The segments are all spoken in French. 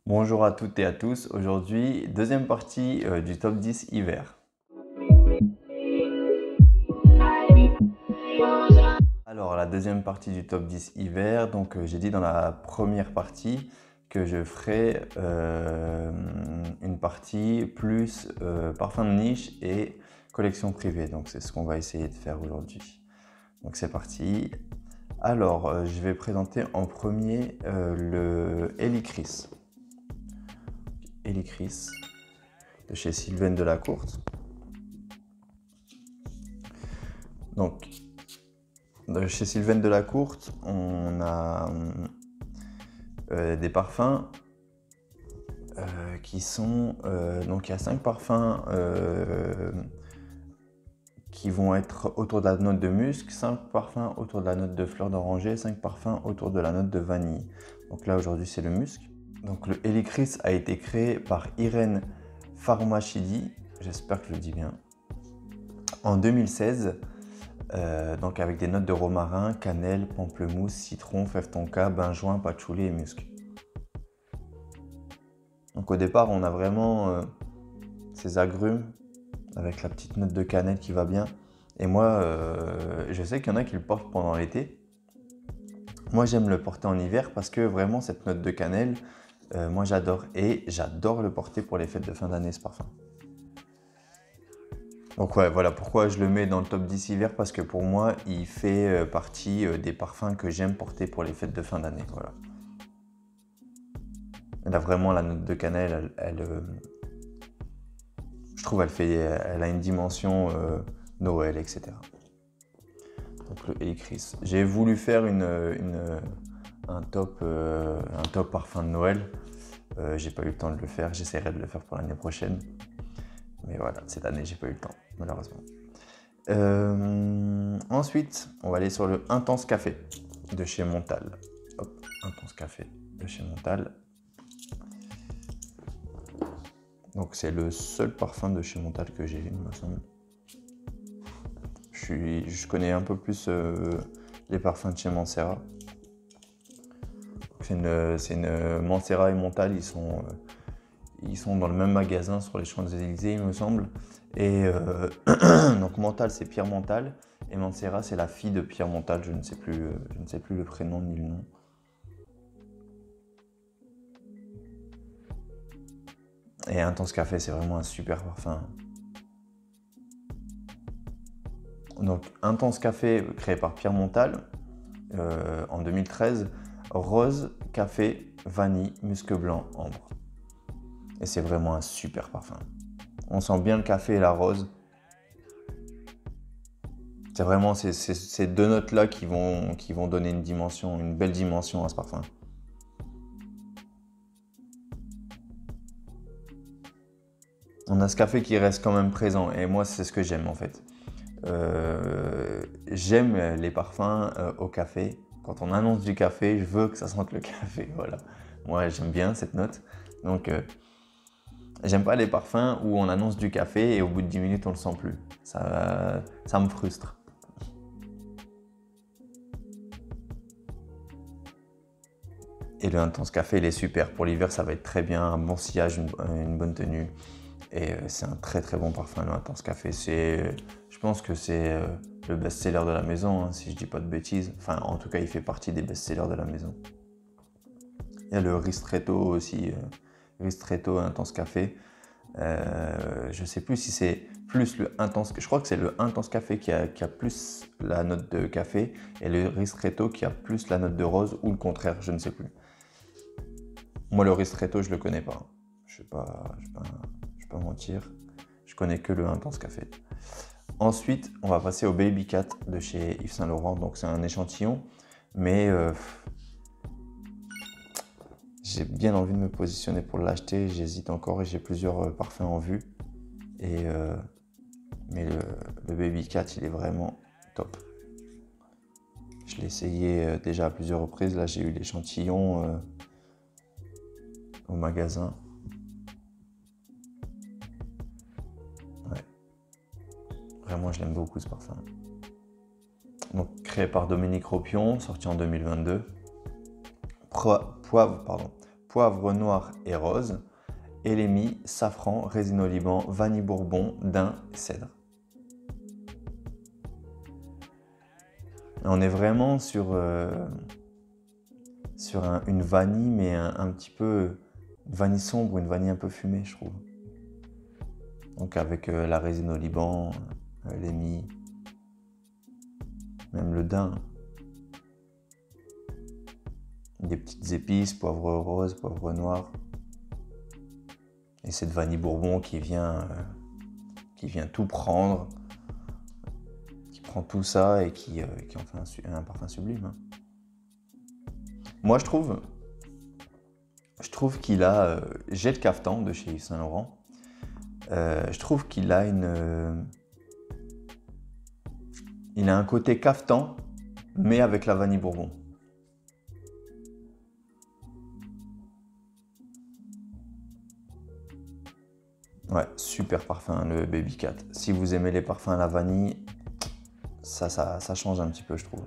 Bonjour à toutes et à tous. Aujourd'hui, deuxième partie du top 10 hiver. Alors, la deuxième partie du top 10 hiver, donc j'ai dit dans la première partie que je ferai une partie plus parfum de niche et collection privée. Donc, c'est ce qu'on va essayer de faire aujourd'hui. Donc, c'est parti. Alors, je vais présenter en premier le Helichrys. Helichrys de chez Sylvaine Delacourte. Donc, de chez Sylvaine Delacourte, on a des parfums qui sont... donc, il y a 5 parfums qui vont être autour de la note de musc, 5 parfums autour de la note de fleur d'oranger, 5 parfums autour de la note de vanille. Donc là, aujourd'hui, c'est le musc. Donc, le Helichrys a été créé par Irène Farmachidi, j'espère que je le dis bien, en 2016. Donc avec des notes de romarin, cannelle, pamplemousse, citron, fève tonka, benjoin, patchouli et musc. Donc au départ, on a vraiment ces agrumes avec la petite note de cannelle qui va bien. Et moi, je sais qu'il y en a qui le portent pendant l'été. Moi, j'aime le porter en hiver parce que vraiment cette note de cannelle, moi j'adore. Et j'adore le porter pour les fêtes de fin d'année, ce parfum. Donc ouais, voilà pourquoi je le mets dans le top 10 hiver, parce que pour moi, il fait partie des parfums que j'aime porter pour les fêtes de fin d'année. Voilà. Elle a vraiment la note de cannelle, je trouve elle a une dimension Noël, etc. Donc le Helichrys. J'ai voulu faire un top parfum de Noël. J'ai pas eu le temps de le faire, j'essaierai de le faire pour l'année prochaine. Mais voilà, cette année, j'ai pas eu le temps, malheureusement. Ensuite, on va aller sur le Intense Café de chez Montal. Hop, Intense Café de chez Montal. Donc c'est le seul parfum de chez Montal que j'ai, il me semble. Je connais un peu plus les parfums de chez Mancera. C'est une Mancera et Montal, ils sont dans le même magasin sur les Champs-Élysées, il me semble. Et donc Montal, c'est Pierre Montal. Et Mancera, c'est la fille de Pierre Montal. Je ne sais plus le prénom ni le nom. Et Intense Café, c'est vraiment un super parfum. Donc Intense Café, créé par Pierre Montal en 2013. Rose, café, vanille, musc blanc, ambre. Et c'est vraiment un super parfum. On sent bien le café et la rose. C'est vraiment ces deux notes-là qui vont donner une belle dimension à ce parfum. On a ce café qui reste quand même présent et moi, c'est ce que j'aime en fait. J'aime les parfums au café. Quand on annonce du café, je veux que ça sente le café. Voilà. Moi, j'aime bien cette note. Donc, j'aime pas les parfums où on annonce du café et au bout de 10 minutes, on le sent plus. Ça me frustre. Et le Intense Café, il est super. Pour l'hiver, ça va être très bien. Un bon sillage, une bonne tenue. Et c'est un très très bon parfum, le Intense Café. Je pense que c'est le best-seller de la maison, hein, si je dis pas de bêtises. Enfin, en tout cas, il fait partie des best-sellers de la maison. Il y a le Ristretto aussi, Ristretto Intense Café. Je sais plus si c'est plus le Intense... Je crois que c'est le Intense Café qui a plus la note de café et le Ristretto qui a plus la note de rose, ou le contraire, je ne sais plus. Moi, le Ristretto, je le connais pas. Je vais pas mentir. Je connais que le Intense Café. Ensuite, on va passer au Baby Cat de chez Yves Saint Laurent. Donc, c'est un échantillon, mais j'ai bien envie de me positionner pour l'acheter. J'hésite encore et j'ai plusieurs parfums en vue. Mais le Baby Cat, il est vraiment top. Je l'ai essayé déjà à plusieurs reprises. Là, j'ai eu l'échantillon au magasin. Ouais. Vraiment, je l'aime beaucoup ce parfum. Donc, créé par Dominique Ropion, sorti en 2022. poivre noir et rose. Élémie, safran, résine au Liban, vanille bourbon, daim, cèdre. On est vraiment sur une vanille, mais un petit peu une vanille sombre, une vanille un peu fumée, je trouve. Donc avec la résine au Liban, l'émie, même le daim. Des petites épices, poivre rose, poivre noir. Et cette vanille bourbon qui vient tout prendre, qui prend tout ça et qui en fait un parfum sublime. Hein. Moi, je trouve qu'il a... j'ai le caftan de chez Yves Saint Laurent. Je trouve qu'il a il a un côté caftan, mais avec la vanille bourbon. Ouais, super parfum, le Baby Cat. Si vous aimez les parfums à la vanille, ça change un petit peu, je trouve.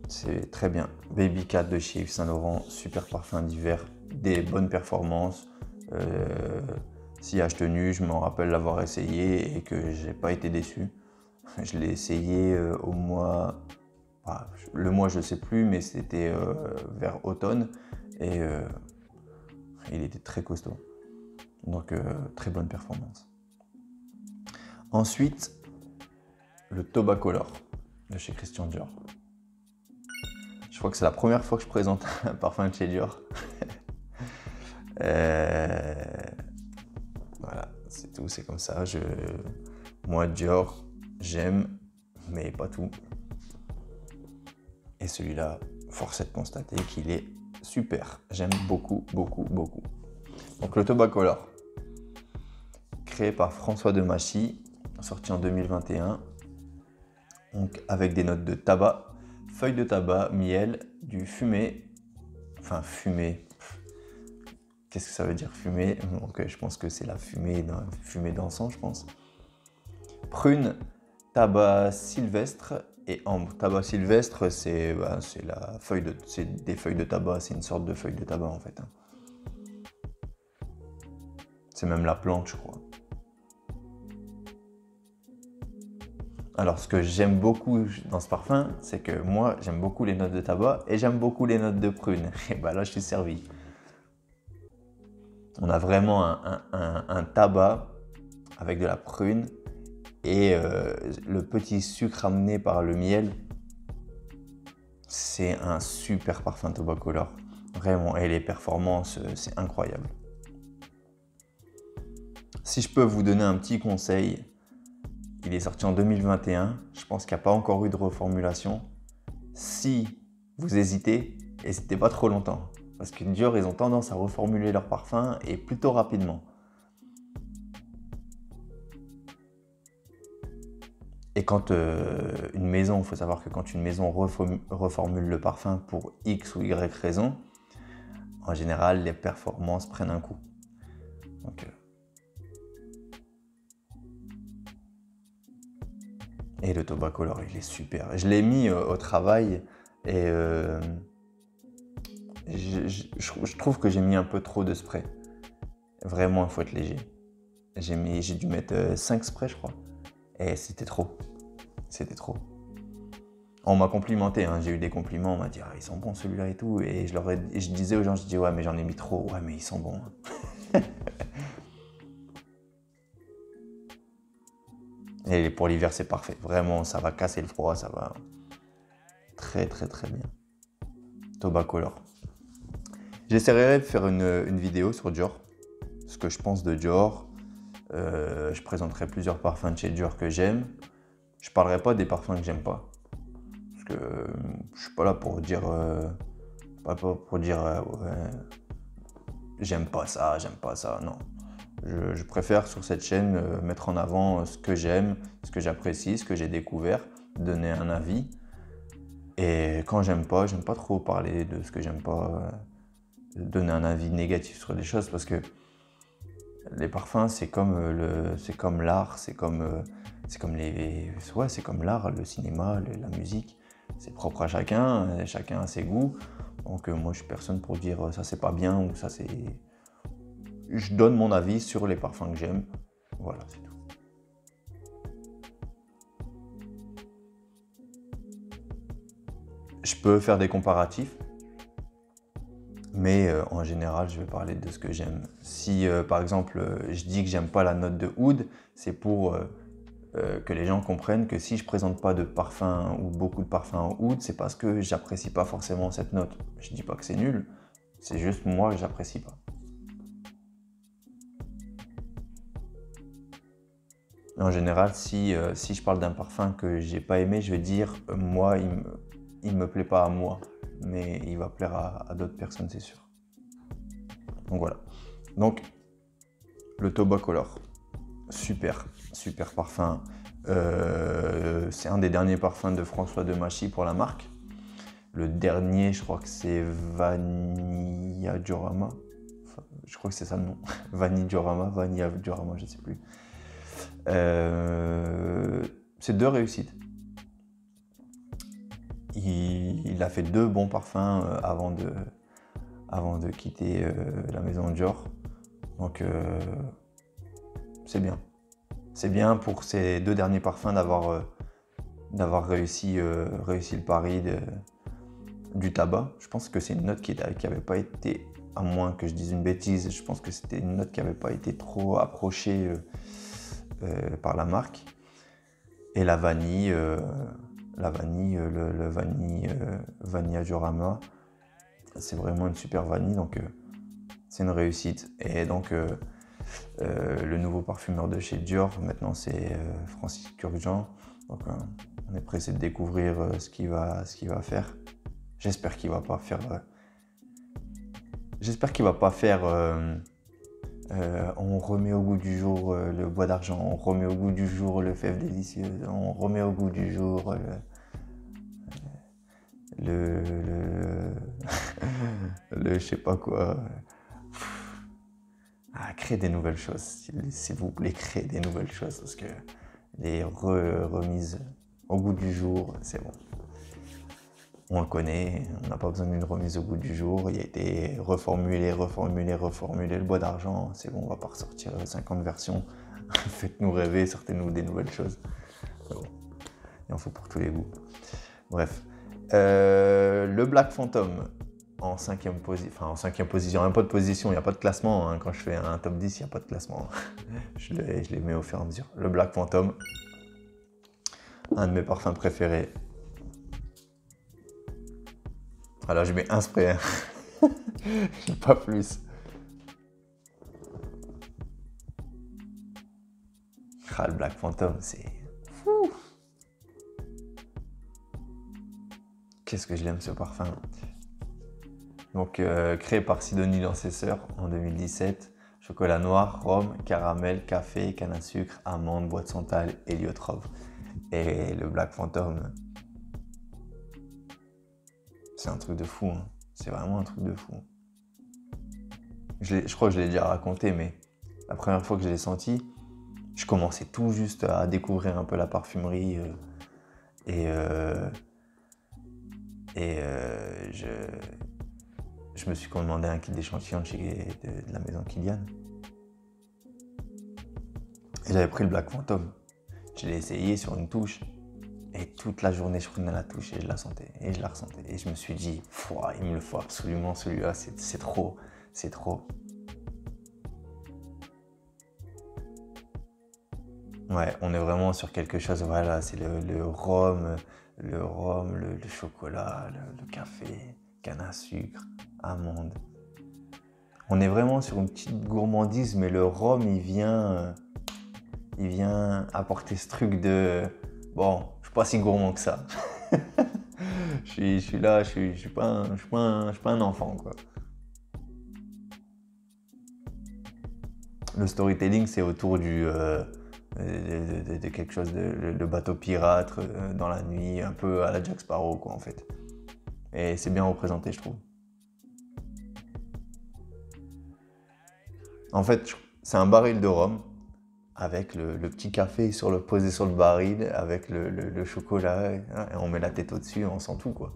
C'est très bien. Baby Cat de chez Yves Saint Laurent, super parfum d'hiver, des bonnes performances. Sillage tenu, je me rappelle l'avoir essayé et que j'ai pas été déçu. Je l'ai essayé au mois... le mois je sais plus, mais c'était vers automne et il était très costaud. Donc très bonne performance. Ensuite, le Tobacolor de chez Christian Dior. Je crois que c'est la première fois que je présente un parfum de chez Dior. Voilà, c'est tout, c'est comme ça. Moi, Dior, j'aime, mais pas tout. Et celui-là, force est de constater qu'il est super. J'aime beaucoup, beaucoup, beaucoup. Donc le Tobacolor, créé par François Demachy, sorti en 2021. Donc avec des notes de tabac, feuilles de tabac, miel, du fumé. Enfin, fumé. Qu'est-ce que ça veut dire fumée? Donc, je pense que c'est la fumée d'encens, je pense. Prune, tabac sylvestre et ambre. Tabac sylvestre, c'est des feuilles de tabac, c'est une sorte de feuille de tabac en fait. Hein. C'est même la plante, je crois. Alors, ce que j'aime beaucoup dans ce parfum, c'est que moi, j'aime beaucoup les notes de tabac et j'aime beaucoup les notes de prune. Et ben là, je suis servi. On a vraiment un tabac avec de la prune et le petit sucre amené par le miel. C'est un super parfum Tobacolor. Vraiment, et les performances, c'est incroyable. Si je peux vous donner un petit conseil, il est sorti en 2021. Je pense qu'il n'y a pas encore eu de reformulation. Si vous hésitez, n'hésitez pas trop longtemps. Parce que Dior, ils ont tendance à reformuler leurs parfums et plutôt rapidement. Et quand une maison, il faut savoir que quand une maison reformule le parfum pour X ou Y raison, en général, les performances prennent un coup. Donc, et le Tobacolor, il est super. Je l'ai mis au travail et je trouve que j'ai mis un peu trop de spray. Vraiment, il faut être léger. J'ai dû mettre 5 sprays, je crois. Et c'était trop. C'était trop. On m'a complimenté, hein. J'ai eu des compliments, on m'a dit « Ah, ils sont bons celui-là et tout ». Et je disais aux gens, je dis « Ouais, mais j'en ai mis trop. Ouais, mais ils sont bons. » Et pour l'hiver, c'est parfait. Vraiment, ça va casser le froid, ça va très, très, très bien. Tobacolor. J'essaierai de faire une vidéo sur Dior, ce que je pense de Dior. Je présenterai plusieurs parfums de chez Dior que j'aime. Je parlerai pas des parfums que j'aime pas. Parce que je suis pas là pour dire j'aime pas ça, non. Je préfère sur cette chaîne mettre en avant ce que j'aime, ce que j'apprécie, ce que j'ai découvert, donner un avis. Et quand j'aime pas trop parler de ce que j'aime pas, donner un avis négatif sur des choses parce que les parfums c'est comme l'art, c'est comme l'art, le cinéma, la musique. c'est propre à chacun, chacun a ses goûts. Donc moi, je suis personne pour dire ça c'est pas bien ou ça c'est... Je donne mon avis sur les parfums que j'aime. Voilà, c'est tout. Je peux faire des comparatifs, mais en général, je vais parler de ce que j'aime. Si par exemple, je dis que j'aime pas la note de oud, c'est pour que les gens comprennent que si je présente pas de parfum ou beaucoup de parfums en oud, c'est parce que j'apprécie pas forcément cette note. Je dis pas que c'est nul, c'est juste moi que j'apprécie pas. En général, si je parle d'un parfum que j'ai pas aimé, je vais dire moi, il me plaît pas à moi, mais il va plaire à d'autres personnes, c'est sûr. Donc voilà. Donc, le Toba Color, super parfum. C'est un des derniers parfums de François Demachy pour la marque. Le dernier, je crois que c'est Vanilla Diorama. Enfin, je crois que c'est ça le nom. Vanilla Diorama, je ne sais plus. C'est 2 réussites. Il a fait 2 bons parfums avant de quitter la maison Dior. Donc c'est bien. C'est bien pour ces 2 derniers parfums d'avoir réussi le pari du tabac. Je pense que c'est une note qui n'avait pas été, à moins que je dise une bêtise, je pense que c'était une note qui n'avait pas été trop approchée par la marque. Et la vanille, le Vanilla Diorama, c'est vraiment une super vanille, donc c'est une réussite. Et donc le nouveau parfumeur de chez Dior, maintenant c'est Francis Kurkdjian. Donc on est pressé de découvrir ce qu'il va faire. J'espère qu'il va pas faire. On remet au goût du jour le bois d'argent, on remet au goût du jour le fève délicieuse, on remet au goût du jour le je sais pas quoi. Créer des nouvelles choses, s'il vous plaît, créer des nouvelles choses, parce que les remises au goût du jour, c'est bon. On le connaît, on n'a pas besoin d'une remise au goût du jour, il a été reformulé, le bois d'argent, c'est bon, on va pas ressortir 50 versions. Faites-nous rêver, sortez-nous des nouvelles choses. Bon. Il en faut pour tous les goûts. Bref. Le Black Phantom en 5e position. Enfin, en 5e position, il n'y a pas de position, il n'y a pas de classement. Hein. Quand je fais un top 10, il n'y a pas de classement. je les mets au fur et à mesure. Le Black Phantom, un de mes parfums préférés. Alors, je mets un spray. Hein. Pas plus. Le Black Phantom, c'est fou. Qu'est-ce que je l'aime ce parfum. Donc créé par Sidonie dans ses sœurs en 2017. Chocolat noir, rhum, caramel, café, canne à sucre, amande, bois de santal, héliotrope. Et le Black Phantom, c'est un truc de fou. Hein. C'est vraiment un truc de fou. Je crois que je l'ai déjà raconté, mais la première fois que je l'ai senti, je commençais tout juste à découvrir un peu la parfumerie je me suis commandé un kit d'échantillons de la maison Kilian. Et j'avais pris le Black Phantom. Je l'ai essayé sur une touche. Et toute la journée, je prenais la touche et je la sentais. Et je la ressentais. Et je me suis dit, il me le faut absolument celui-là. C'est trop. C'est trop. Ouais, on est vraiment sur quelque chose. Voilà, c'est le rhum, le chocolat, le café, canne à sucre, amande. On est vraiment sur une petite gourmandise, mais le rhum, il vient apporter ce truc de bon, je suis pas si gourmand que ça. je suis là, je suis pas un enfant, quoi. Le storytelling, c'est autour de quelque chose de bateau pirate dans la nuit, un peu à la Jack Sparrow, quoi, en fait. Et c'est bien représenté, je trouve. En fait, c'est un baril de rhum avec le petit café posé sur le baril, avec le chocolat, et on met la tête au-dessus, on sent tout, quoi.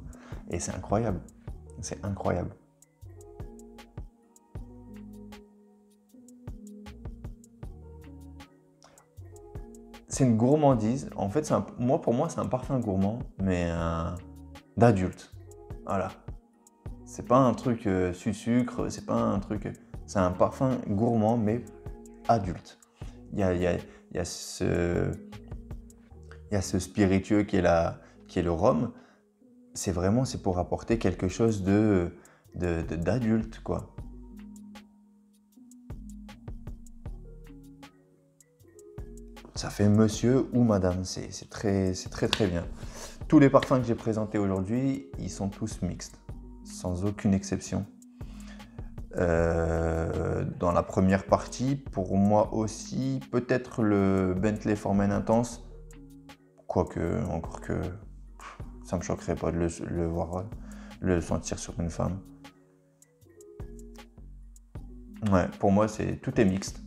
Et c'est incroyable. C'est incroyable. C'est une gourmandise. En fait, pour moi, c'est un parfum gourmand, mais d'adulte. Voilà. C'est pas un truc sucre, c'est pas un truc... C'est un parfum gourmand, mais adulte. Il y a ce spiritueux qui est le rhum. C'est pour apporter quelque chose d'adulte, quoi. Ça fait monsieur ou madame, c'est très bien. Tous les parfums que j'ai présentés aujourd'hui, ils sont tous mixtes, sans aucune exception. Dans la première partie, pour moi aussi, peut-être le Bentley For Men Intense, quoique, encore que ça me choquerait pas de le sentir sur une femme. Ouais, pour moi, tout est mixte.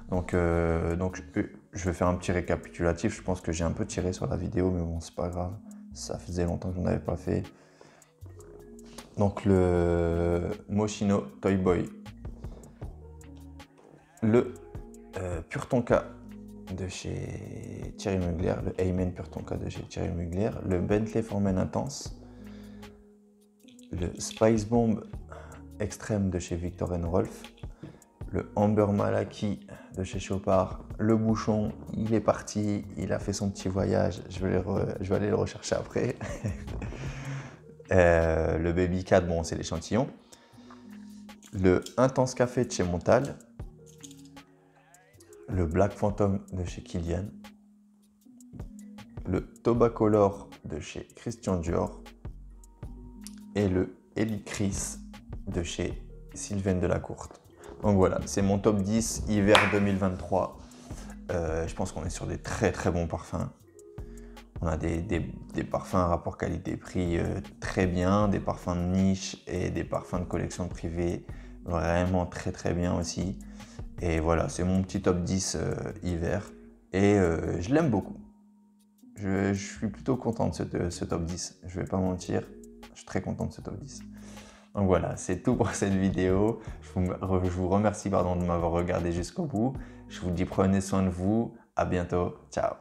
Donc je vais faire un petit récapitulatif. Je pense que j'ai un peu tiré sur la vidéo, mais bon, c'est pas grave. Ça faisait longtemps que je n'en avais pas fait. Donc le Moschino Toy Boy, le Pur Tonka de chez Thierry Mugler, le Amen Pur Tonka de chez Thierry Mugler, le Bentley For Men Intense, le Spice Bomb Extrême de chez Viktor & Rolf, le Amber Malaki de chez Chopard, le bouchon, il est parti, il a fait son petit voyage, je vais aller le rechercher après. Le Baby Cat, bon, c'est l'échantillon. Le Intense Café de chez Montal. Le Black Phantom de chez Kilian. Le Tobacolor de chez Christian Dior. Et le Helicris de chez Sylvain Delacourte. Donc voilà, c'est mon top 10 hiver 2023. Je pense qu'on est sur des très bons parfums. On a des parfums à rapport qualité-prix très bien, des parfums de niche et des parfums de collection privée vraiment très bien aussi. Et voilà, c'est mon petit top 10 hiver et je l'aime beaucoup. Je suis plutôt content de ce top 10, je vais pas mentir, je suis très content de ce top 10. Donc voilà, c'est tout pour cette vidéo. Je vous remercie de m'avoir regardé jusqu'au bout. Je vous dis prenez soin de vous, à bientôt, ciao.